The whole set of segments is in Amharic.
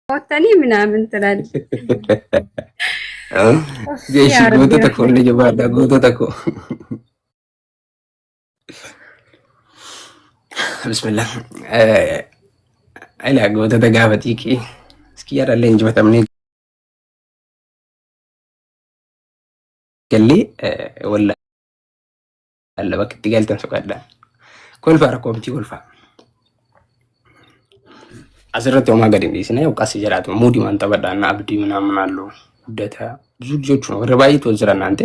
ወተኒ ምናምን ትላለች። ጌሽ ጎቶ ተኮ ልጅ ባዳ ጎቶ ተኮ ብስሚላህ አይላ ጎቶ ተጋፈቲኪ እስኪ ያዳለ እንጂ በጣም ነው ገሊ ወላ አለ ወቅት ይገልተን ሰቀዳ ኮልፋ ረኮብቲ ኮልፋ አስረት ወማ ገድ እንዲስና ያው ቃስ ይጀራት ሙዲ ማንተ በዳና አብዲ ምናምን አሉ ደታ ብዙ ልጆች ነው ረባይት ወዝራና አንተ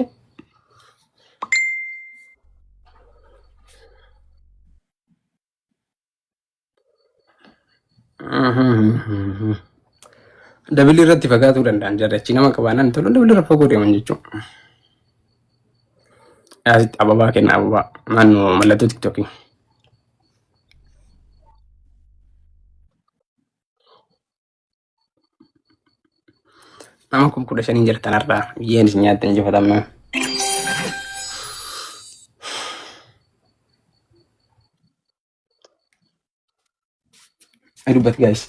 ደብል ረት ፈጋቱ ደንዳን ጀረቺ ነማ ቀባና እንተሉ ደብል ረፈጎ ደምንጆ አዚት አበባ ከና አበባ ማኑ መለቶ ቲክቶክ nama kum kuda shani jirtan arda yen nyatan je fatamna adubat guys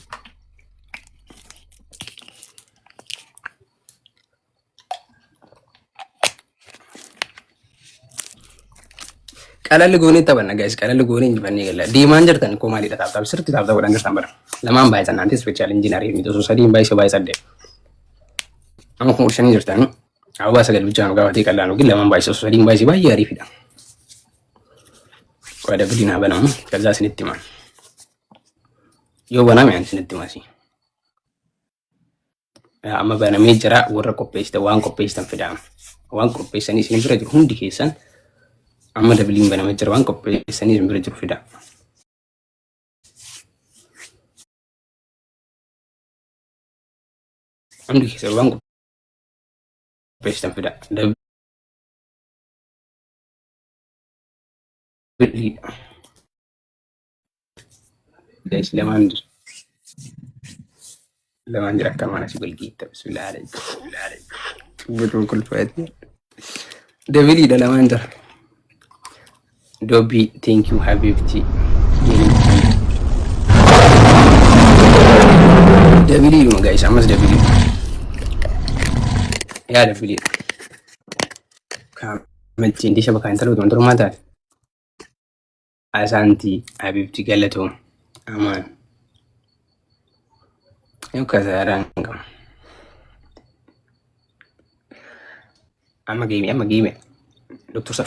kalal gone tabanna guys kalal gone injibani gala di manjartan ko mali da tab sirti tab da wadan sambar lamam bai san nanti special engineer mi to so sadi bai so bai sadde amma kun shani jirtan awa sagal bijano gawati kallano gilla man bai so sadi bai si bai yari fida wada bidina bana kaza sinittima yo bana me an sinittima si amma bana me jira warra koppeista wan koppeista fida wan koppeista ni sin bira hundi kesan amma da bilin bana me jira wan koppeista ni sin bira fida hundi kesan wan koppeista fida da bilin guys لما نجرب كمان اشوف الجيت بسم الله عليك بسم الله عليك بتقول كل فاتي ده فيديو ده لما نجرب دوبي ثانك يو حبيبتي ده فيديو ما جايش عمس ده فيديو يا ده فيديو كامل تندي شبكة انت لو تنظر ما تعرف اسانتي حبيبتي قالتهم امان يو كذا رانكم اما جيمي دكتور صح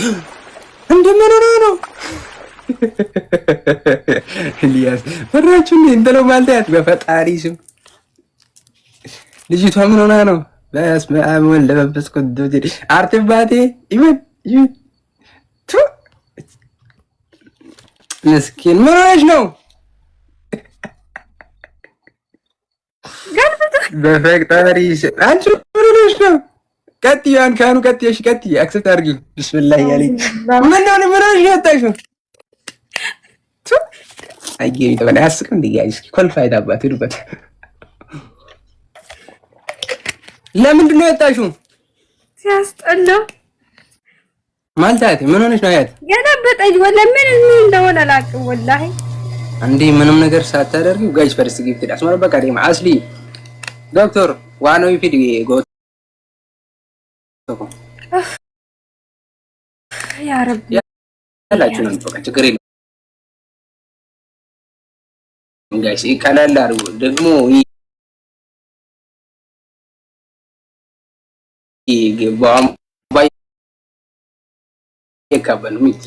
عند منو الياس فراچوني انت لو مالتات بفطاري سم ልጅቷ ምን ሆና ነው በስመ አብ ወወልድ ወመንፈስ ቅዱስ አርቲባቴ ይመን ቱ ምስኪን ምን ሆነሽ ነው በፈጣሪ አንቺ ምን ሆነሽ ነው ቀጥይ አንካኑ ቀጥይሽ ቀጥይ አክሰፕት አድርጊ ቢስሚላህ ያለኝ ምን ሆነሽ ነው ታይሽው ቱ አይጌ ተበላ ያስቅም ዲጋይስ ኮልፋይድ አባት ይሩበት ለምንድን ነው የወጣሽው ሲያስጠላ ማልታቴ ምን ሆነሽ ነው ያት ገለበጠኝ ወላ ምን እንደሆነ አላውቅም ወላሂ አንዴ ምንም ነገር ሳታደርጊው ጋይስ ፈርስት ጊፍት ዳስማራ በቃ ደማ አስሊ ዶክተር ዋኖ ይፊድ ጎቶ ያ ረብ ያላችሁ ነው በቃ ችግር የለም ጋይስ ይቀላል አርጉ ደግሞ ይገባም ባይ የካበን ሚቲ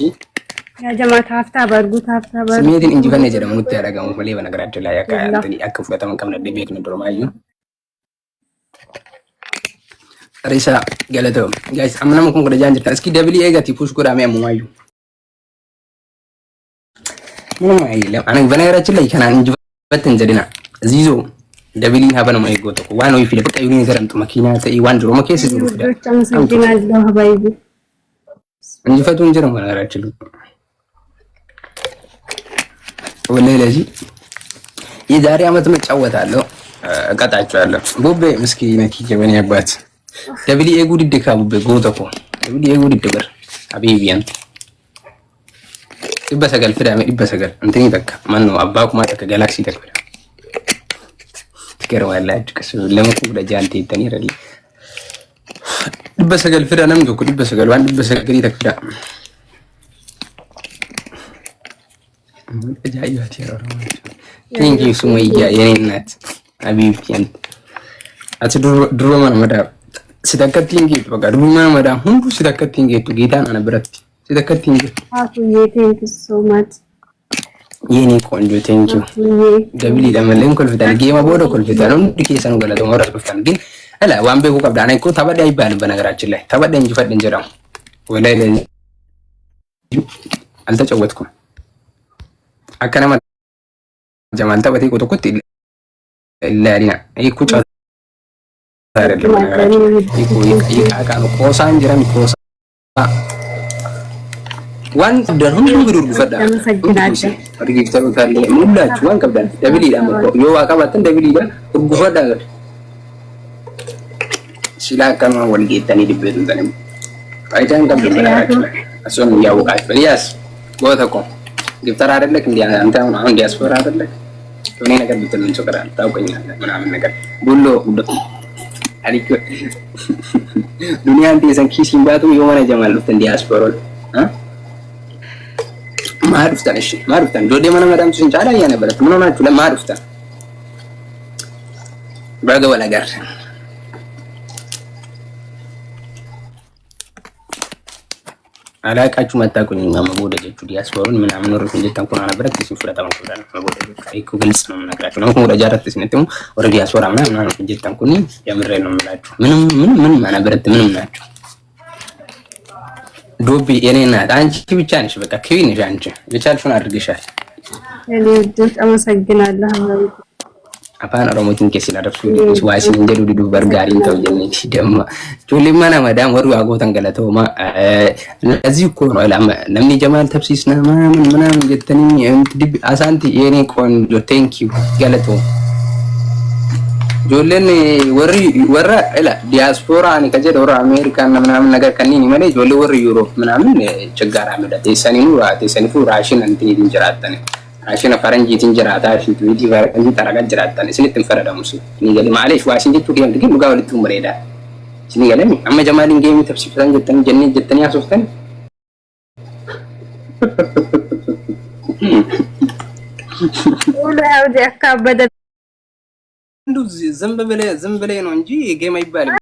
ያ ጀማታ ሀፍታ በርጉ ሀፍታ በርጉ ስሜትን እንጂ ፈነ ጀደም ሙት ያረጋው ወሌ በነገራችን ላይ ያካ እንትን ያከፉ ከተመቀም ነው ደቤክ ነው ድሮማዩ ሪሳ ገለቶ ጋይስ አምናም ኮን ወደ ጃንጅታ እስኪ ደብሊ ኤጋቲ ፑሽ ጎዳ ማሙ ማዩ ምንም አይደለም አነ በነገራችን ላይ ከናን እንጂ በትን ዘዲና ዚዞ ደብሊ ሀበነ ማይ ጎቶ ዋኖ ይፊል በቃ ይሁን ነገር እንት መኪና ተይ ዋን ድሮ መከስ ይዙ አመሰግናለሁ ሀባይቢ እንጂ ፈቱ እንጂ ነው ነገራችን ወላሂ ለዚህ የዛሬ አመት መጫወታለሁ እቀጣጫለሁ ቦቤ ምስኪነኪ ጀበኔ አባት ደብሊ ኤጉድ ደካቡበ ጎተኮ ደብሊ ኤጉድ ደበር ሀቢቢያን ይበሰጋል ፍዳሜ ይበሰጋል እንትን ይተካ ማን ነው አባኩ ማታ ከጋላክሲ ተከለ ትገርማላችሁ። ከሱ ለመቁም ለጃንቴ ተን ይረል በሰገል ፍዳ ነም ዶኩ በሰገል ዋን በሰገል ይተክዳ ጃያት ያረው ቴንክ ዩ ሱመያ የኔ እናት አቢብቲ አንተ አት ድሮ ማን መዳ ሲተከቲንግ በቃ ድሮ ማን መዳ ሁሉ ሲተከቲንግ ጌታን አነበረት ሲተከቲንግ አፉዬ ቴንክ ዩ ሶ ማች የኔ ቆንጆ ቴንክ ዩ ደብሊ ለመለን ኮልፍታል ጌማ ቦዶ ኮልፍታል ነው ዲኬሰን ገለቶ ወራስ ኮልፍታል ግን አላ ዋንቤ ኮ ቀብዳና እኮ ተበዳ ይባል በነገራችን ላይ ተበዳ እንጂ ፈድ እንጀራው ወላይ አልተጨወትኩም አከናማ ጀማል ተበቴ ቆጥቆጥ ኢላሊና እኮ ጫ አይደለም እኮ ይቃቃ ነው ኮሳ እንጀራም ኮሳ ዋን ደንም ብሩ ፈዳ አመሰግናለሁ አርጊት ተበካለ ሙላችሁ ዋን ቀብዳን ደብል ይላል ዮ ዋቃባትን ደብል ይላል ጉፈዳ ሲላከማ ወልጌታኒ ድቤት እንተንም አይታን ቀብዳን አሶን ያውቃች በሊያስ ቦታኮ ግፍተር አይደለክ እንዴ አንተ አሁን ዲያስፖራ አይደለክ ቶኔ ነገር ብትልን ቸገራል ታውቀኛለህ ምናምን ነገር ቡሎ ቡሎ አሪክ ዱንያ እንዴ ሰንኪ ሲምባቱ የሆነ ጀማል ውስጥ ዲያስፖራ ማሩፍታን እሺ ማሩፍታን ዶዴ ማና ማዳም ሲንጫላ ያነበረት ምን ሆናችሁ ለማሩፍታን ባገው ነገር አላቃችሁ መጣቁኝ ማመቦደጀቹ ዲያስፖራን ምናምን ወር እንጂ ተንኩና ነበረት ሲፍራ ተማኩዳ ማመቦደጀቹ አይኩ ግልጽ ነው የምነግራችሁ ነው ወደ ጃራት ሲነጥሙ ወደ ዲያስፖራ ምናምን እንጂ ተንኩኒ የምሬ ነው የምላችሁ ምንም ማነበረት ምንም ናችሁ ዶቢ የኔ እናት አንቺ ብቻ ነሽ በቃ ክቢ ነሽ አንቺ የቻልሽውን አድርገሻል እኔ እጅግ አመሰግናለሁ አፋን ኦሮሞቲን ከሲላ ደርሱ ዋሲ እንጀዱ ዲዱ በርጋሪን ተወጀነች ደማ ጆሊማና ማዳም ወሩ አጎተን ገለተውማ ለዚህ እኮ ነው ለምን ጀማል ተፍሲስና ምናምን ገተኒ እንት አሳንቲ የኔ ቆንጆ ቴንክ ዩ ገለተው ጆለን ወራ ኢላ ዲያስፖራ አኒ ከጀ ወራ አሜሪካ ምናምን ነገር ከኒን ይመለ ጆለ ወር ዩሮፕ ምናምን ቸጋራ መዳቴ ሰኒኑ ራሽን እንትን ይንጀራተነ ራሽን ፈረንጂ ትንጀራታ ሽንት ቪዲ ፈረንጂ ተራጋ ጅራተነ ስለትን ፈረዳ ሙስ ንገለ ማለሽ ዋሽንግቱ ጌም ግን ሙጋው ልትም በሬዳ ንገለ አማ ጀማልን ጌም ተፍሲ ፈረንጂ ተን ጀኒ ጀተኒ ያሶፍተን ወላ ያው ዲያካበደ ዝም ብለ ነው እንጂ ጌም አይባልም